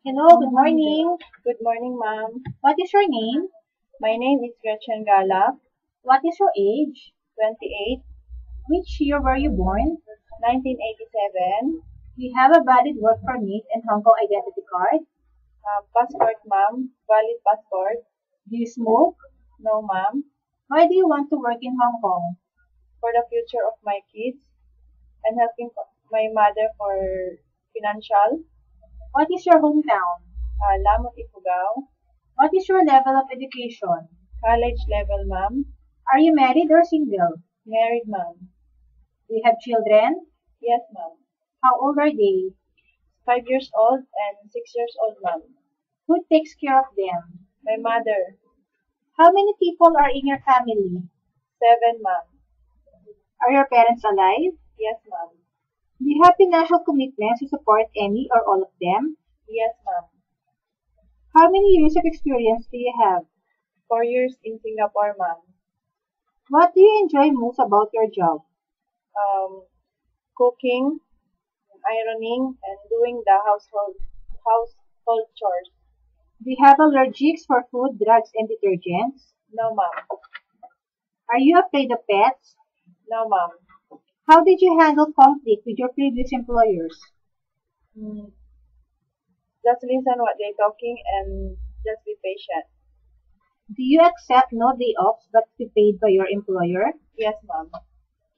Hello, good morning. Good morning, ma'am. What is your name? My name is Gretchen Gala, What is your age? 28, Which year were you born? 1987. Do you have a valid work permit and Hong Kong identity card? Passport, ma'am. Valid passport. Do you smoke? No, ma'am. Why do you want to work in Hong Kong? For the future of my kids and helping my mother for financial. What is your hometown? Lamot Ifugao. What is your level of education? College level, ma'am. Are you married or single? Married, ma'am. Do you have children? Yes, ma'am. How old are they? 5 years old and 6 years old, ma'am. Who takes care of them? My mother. How many people are in your family? 7, ma'am. Are your parents alive? Yes, ma'am. Do you have financial commitments to support any or all of them? Yes, ma'am. How many years of experience do you have? 4 years in Singapore, ma'am. What do you enjoy most about your job? Um, Cooking, ironing, and doing the household chores. Do you have allergies for food, drugs, and detergents? No, ma'am. Are you afraid of pets? No, ma'am. How did you handle conflict with your previous employers? Mm, just listen what they're talking and just be patient. Do you accept no day offs but be paid by your employer? Yes, ma'am.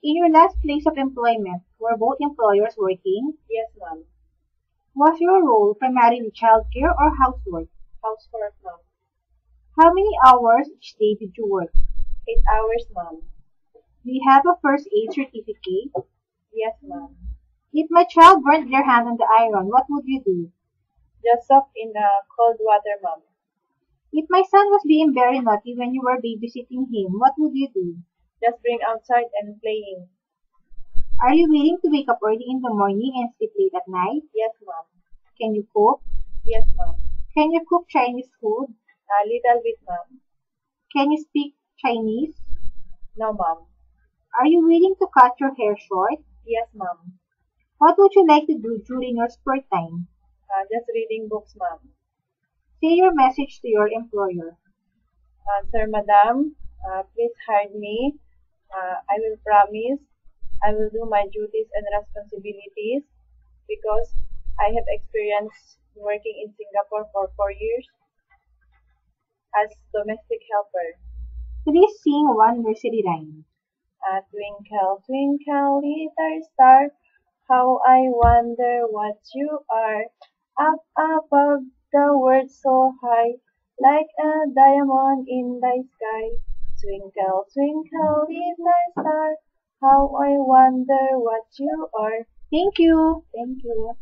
In your last place of employment, were both employers working? Yes, ma'am. Was your role primarily childcare or housework? Housework, ma'am. How many hours each day did you work? 8 hours, ma'am. Do you have a first aid certificate? Yes, ma'am. If my child burnt their hand on the iron, what would you do? Just soak in cold water, ma'am. If my son was being very naughty when you were babysitting him, what would you do? Just bring outside and playing. Are you willing to wake up early in the morning and sleep late at night? Yes, ma'am. Can you cook? Yes, ma'am. Can you cook Chinese food? A little bit, ma'am. Can you speak Chinese? No, ma'am. Are you willing to cut your hair short? Yes, ma'am. What would you like to do during your spare time? Just reading books, ma'am. Say your message to your employer. Sir, madam, please hire me. I will promise I will do my duties and responsibilities because I have experience working in Singapore for 4 years as domestic helper. Please sing one nursery rhyme. Twinkle, twinkle, little star, how I wonder what you are. Up above the world so high, like a diamond in the sky. Twinkle, twinkle, little star, how I wonder what you are. Thank you. Thank you.